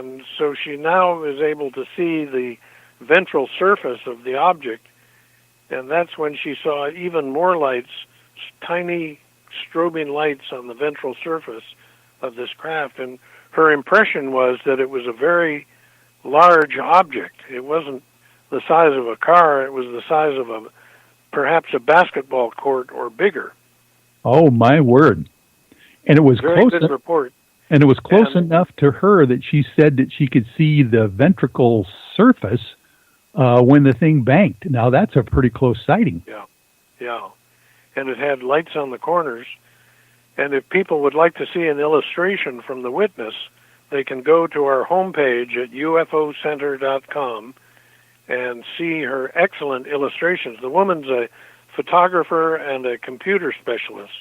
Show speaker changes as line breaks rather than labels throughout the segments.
And so she now is able to see the ventral surface of the object, and that's when she saw even more lights, tiny strobing lights on the ventral surface of this craft. And her impression was that it was a very large object. It wasn't the size of a car, it was the size of perhaps a basketball court or bigger.
Oh, my word. And it was
very good report.
And it was close enough to her that she said that she could see the ventricle surface when the thing banked. Now, that's a pretty close sighting.
Yeah. And it had lights on the corners. And if people would like to see an illustration from the witness, they can go to our homepage at ufocenter.com and see her excellent illustrations. The woman's a photographer and a computer specialist.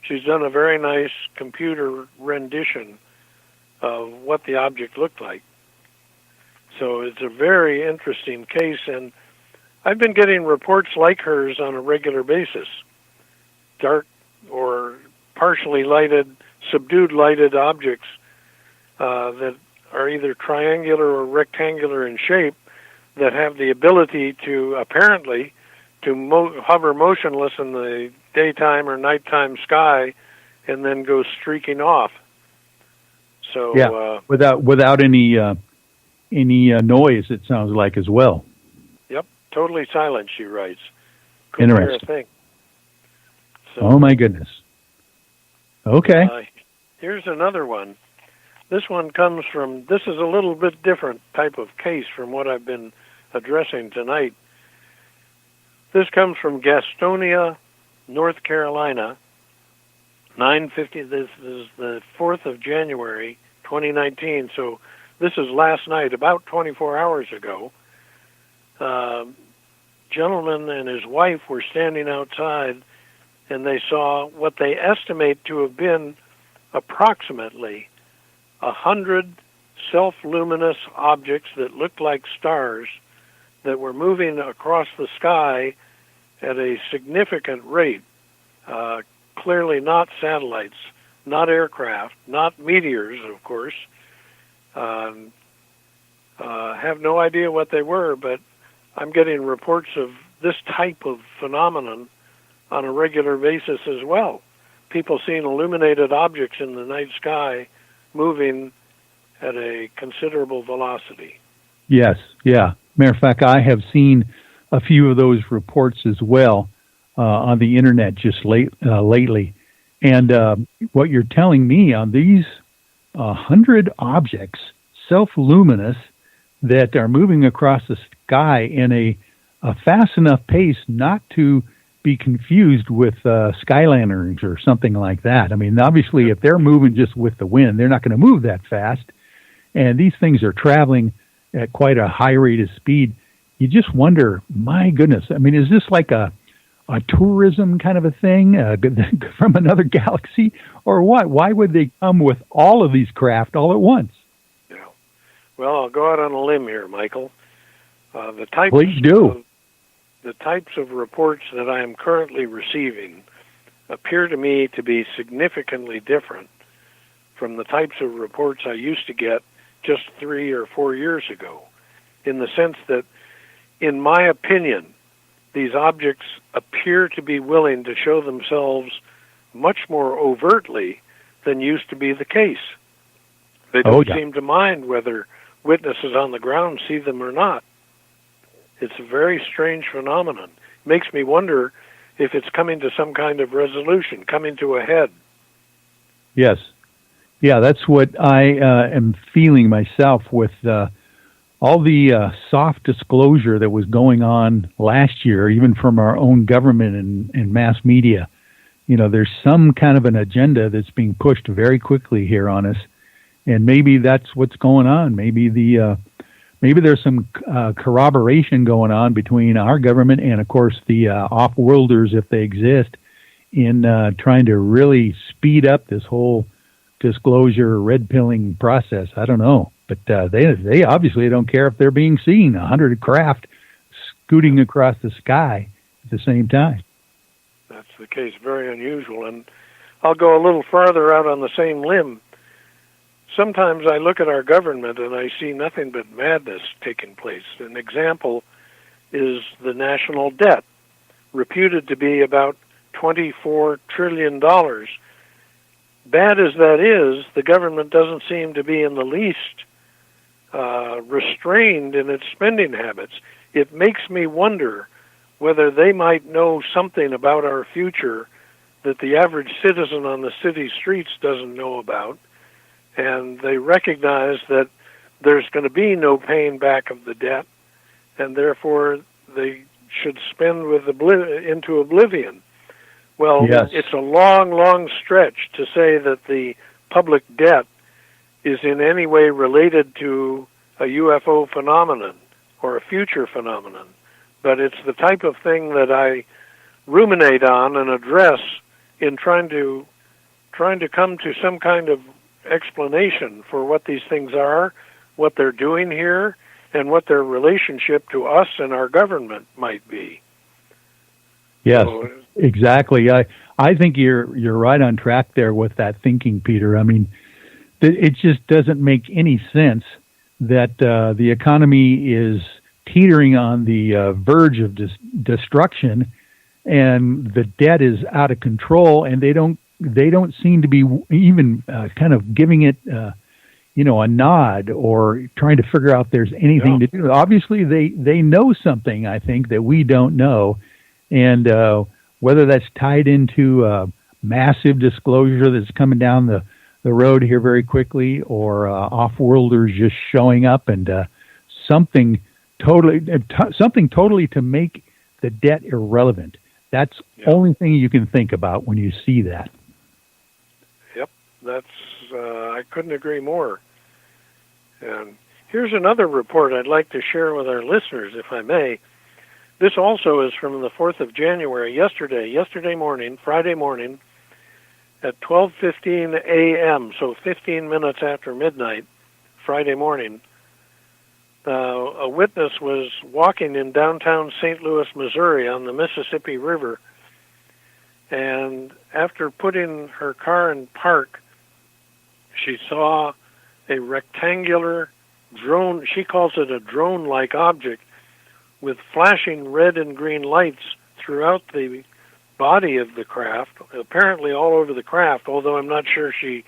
She's done a very nice computer rendition of what the object looked like. So it's a very interesting case, and I've been getting reports like hers on a regular basis. Dark or partially lighted, subdued lighted objects that are either triangular or rectangular in shape that have the ability to apparently to hover motionless in the daytime or nighttime sky and then go streaking off. So
without any noise, it sounds like, as well.
Yep, totally silent, she writes. Couldn't hear a thing. So,
oh my goodness. Okay.
Here's another one. This one comes from, this is a little bit different type of case from what I've been addressing tonight. This comes from Gastonia, North Carolina, 9:50. This is the 4th of January, 2019. So this is last night, about 24 hours ago. Gentleman and his wife were standing outside, and they saw what they estimate to have been approximately 100 self-luminous objects that looked like stars that were moving across the sky at a significant rate. Clearly not satellites, not aircraft, not meteors, of course. Have no idea what they were, but I'm getting reports of this type of phenomenon on a regular basis as well. People seeing illuminated objects in the night sky moving at a considerable velocity.
Yes, yeah. Matter of fact, I have seen a few of those reports as well on the internet just lately. And what you're telling me on these 100 objects, self-luminous, that are moving across the sky in a fast enough pace not to be confused with sky lanterns or something like that. I mean, obviously, if they're moving just with the wind, they're not going to move that fast. And these things are traveling at quite a high rate of speed. You just wonder, my goodness, I mean, is this like a tourism kind of a thing from another galaxy, or what? Why would they come with all of these craft all at once?
Yeah. Well, I'll go out on a limb here, Michael.
Please do.
The types of reports that I am currently receiving appear to me to be significantly different from the types of reports I used to get just 3 or 4 years ago, in the sense that, in my opinion, these objects appear to be willing to show themselves much more overtly than used to be the case. They don't seem to mind whether witnesses on the ground see them or not. It's a very strange phenomenon. It makes me wonder if it's coming to some kind of resolution, coming to a head.
Yes. Yeah, that's what I am feeling myself with all the soft disclosure that was going on last year, even from our own government and mass media. You know, there's some kind of an agenda that's being pushed very quickly here on us, and maybe that's what's going on. Maybe there's some corroboration going on between our government and, of course, the off-worlders, if they exist, in trying to really speed up this whole disclosure, red-pilling process. I don't know. But they obviously don't care if they're being seen, 100 craft scooting across the sky at the same time.
That's the case. Very unusual. And I'll go a little farther out on the same limb. sometimes I look at our government and I see nothing but madness taking place. An example is the national debt, reputed to be about $24 trillion. Bad as that is, the government doesn't seem to be in the least restrained in its spending habits. It makes me wonder whether they might know something about our future that the average citizen on the city streets doesn't know about, and they recognize that there's going to be no paying back of the debt, and therefore they should spend into oblivion. Well,
Yes.
It's a long, long stretch to say that the public debt is in any way related to a UFO phenomenon or a future phenomenon. But it's the type of thing that I ruminate on and address in trying to come to some kind of explanation for what these things are, what they're doing here, and what their relationship to us and our government might be.
Yes,
So,
exactly. I think you're right on track there with that thinking, Peter. I mean, it just doesn't make any sense that the economy is teetering on the verge of destruction, and the debt is out of control, and they don't seem to be even kind of giving it a nod or trying to figure out if there's anything to do. Obviously, they know something, I think, that we don't know, and whether that's tied into massive disclosure that's coming down the road here very quickly, or off-worlders just showing up and something totally to make the debt irrelevant. That's the only thing you can think about when you see that.
Yep, that's I couldn't agree more. And here's another report I'd like to share with our listeners, if I may. This also is from the 4th of January, yesterday morning, Friday morning, at 12:15 a.m., so 15 minutes after midnight, Friday morning. A witness was walking in downtown St. Louis, Missouri, on the Mississippi River, and after putting her car in park, she saw a rectangular drone, she calls it a drone-like object, with flashing red and green lights throughout the body of the craft, apparently all over the craft, although I'm not sure she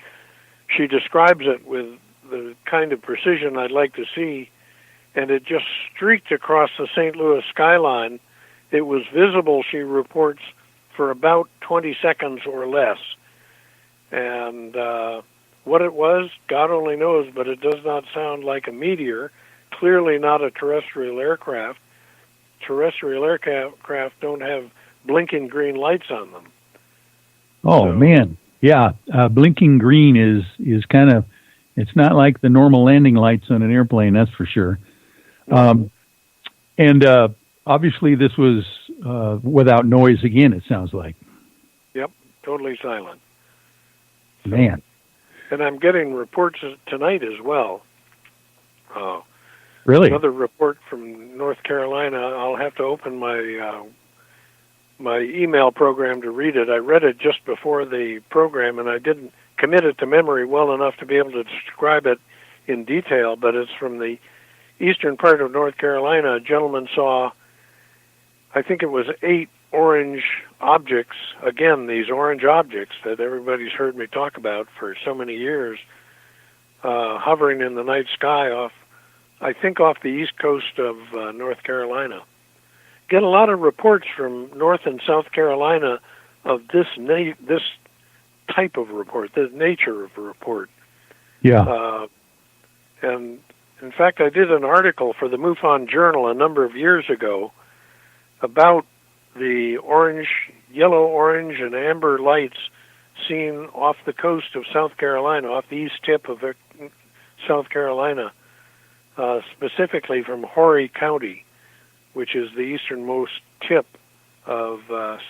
describes it with the kind of precision I'd like to see. And it just streaked across the St. Louis skyline. It was visible, she reports, for about 20 seconds or less. And what it was, God only knows, but it does not sound like a meteor, clearly not a terrestrial aircraft. Terrestrial aircraft don't have blinking green lights on them.
Oh, man. Yeah, blinking green is kind of, it's not like the normal landing lights on an airplane, that's for sure. And obviously this was without noise again, it sounds like.
Yep, totally silent.
Man.
And I'm getting reports tonight as well.
Really?
Another report from North Carolina. I'll have to open my my email program to read it. I read it just before the program, and I didn't commit it to memory well enough to be able to describe it in detail, but it's from the eastern part of North Carolina. A gentleman saw, I think it was 8 orange objects, again, these orange objects that everybody's heard me talk about for so many years, hovering in the night sky off the east coast of North Carolina. Get a lot of reports from North and South Carolina of this type of report, the nature of a report.
Yeah.
And in fact, I did an article for the MUFON Journal a number of years ago about the yellow, orange, and amber lights seen off the coast of South Carolina, off the east tip of South Carolina, specifically from Horry County, which is the easternmost tip of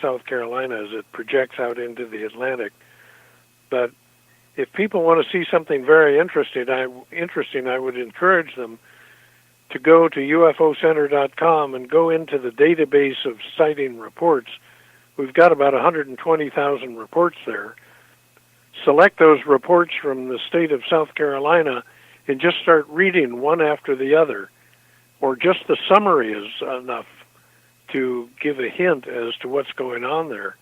South Carolina as it projects out into the Atlantic. But if people want to see something very interesting, I would encourage them to go to UFOcenter.com and go into the database of sighting reports. We've got about 120,000 reports there. select those reports from the state of South Carolina and just start reading one after the other, or just the summary is enough to give a hint as to what's going on there.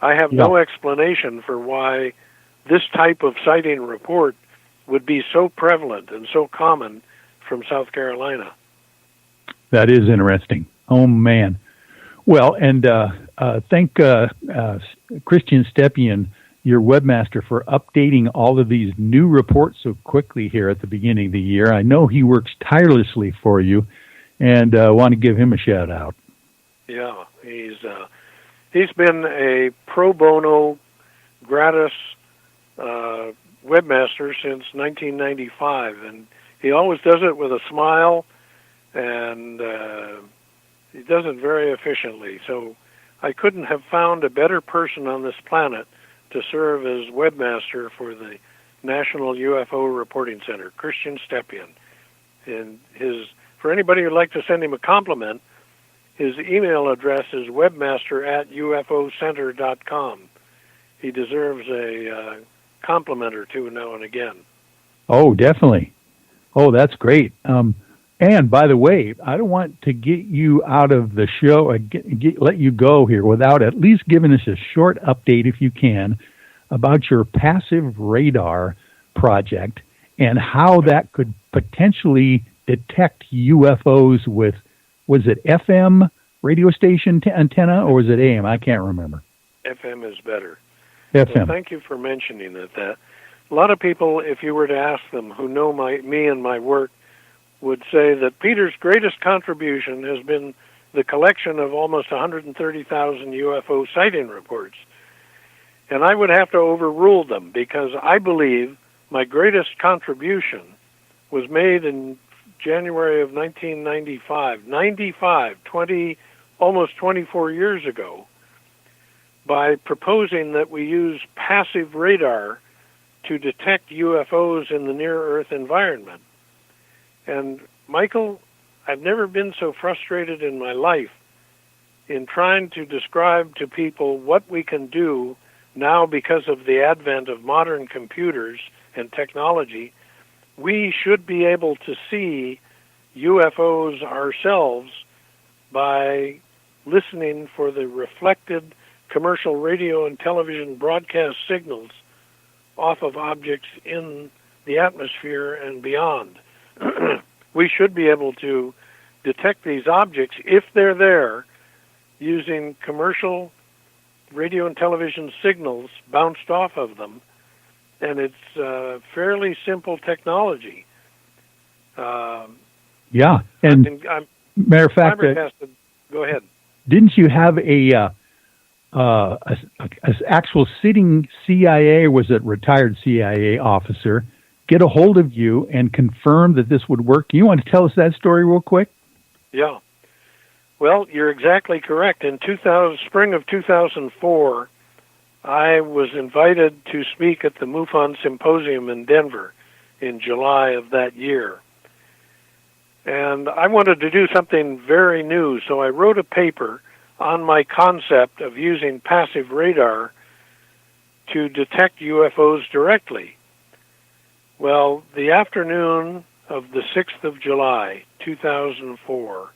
I have no explanation for why this type of sighting report would be so prevalent and so common from South Carolina.
That is interesting. Oh, man. Well, and thank Christian Stepien, your webmaster, for updating all of these new reports so quickly here at the beginning of the year. I know he works tirelessly for you, and want to give him a shout-out.
Yeah, he's been a pro bono, gratis webmaster since 1995, and he always does it with a smile, and he does it very efficiently. So I couldn't have found a better person on this planet to serve as webmaster for the National UFO Reporting Center, Christian Stepien. And for anybody who'd like to send him a compliment, his email address is webmaster@ufocenter.com. He deserves a compliment or two now and again.
Oh, definitely. Oh, that's great. And by the way, I don't want to get you out of the show, let you go here without at least giving us a short update, if you can, about your passive radar project and how that could potentially detect UFOs with, was it FM radio station antenna or was it AM? I can't remember.
FM is better.
FM.
Well, thank you for mentioning that. A lot of people, if you were to ask them who know me and my work, would say that Peter's greatest contribution has been the collection of almost 130,000 UFO sighting reports. And I would have to overrule them because I believe my greatest contribution was made in January of 1995, almost 24 years ago, by proposing that we use passive radar to detect UFOs in the near-Earth environment. And, Michael, I've never been so frustrated in my life in trying to describe to people what we can do now because of the advent of modern computers and technology. We should be able to see UFOs ourselves by listening for the reflected commercial radio and television broadcast signals off of objects in the atmosphere and beyond. We should be able to detect these objects, if they're there, using commercial radio and television signals bounced off of them. And it's fairly simple technology.
Yeah. And matter of fact,
go ahead.
Didn't you have a actual sitting CIA, was it retired CIA officer, get a hold of you and confirm that this would work? You want to tell us that story real quick?
Yeah. Well, you're exactly correct. In spring of 2004, I was invited to speak at the MUFON Symposium in Denver in July of that year. And I wanted to do something very new, so I wrote a paper on my concept of using passive radar to detect UFOs directly. Well, the afternoon of the 6th of July, 2004,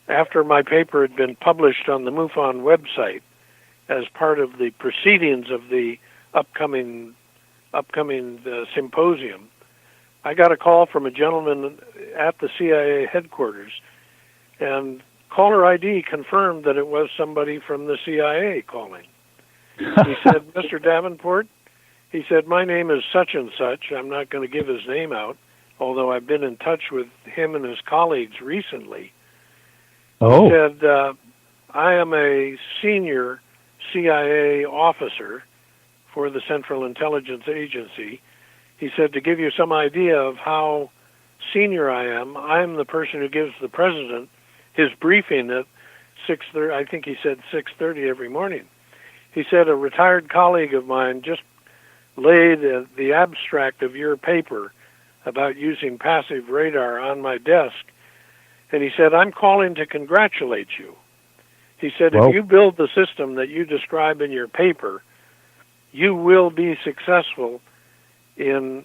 after my paper had been published on the MUFON website as part of the proceedings of the upcoming symposium, I got a call from a gentleman at the CIA headquarters, and caller ID confirmed that it was somebody from the CIA calling. He said, Mr. Davenport, he said, my name is such and such. I'm not going to give his name out, although I've been in touch with him and his colleagues recently.
Oh.
He said, I am a senior CIA officer for the Central Intelligence Agency. He said, to give you some idea of how senior I am the person who gives the president his briefing at 6:30, I think he said 6:30 every morning. He said, a retired colleague of mine just laid the abstract of your paper about using passive radar on my desk, and he said, I'm calling to congratulate you. He said, if you build the system that you describe in your paper, you will be successful in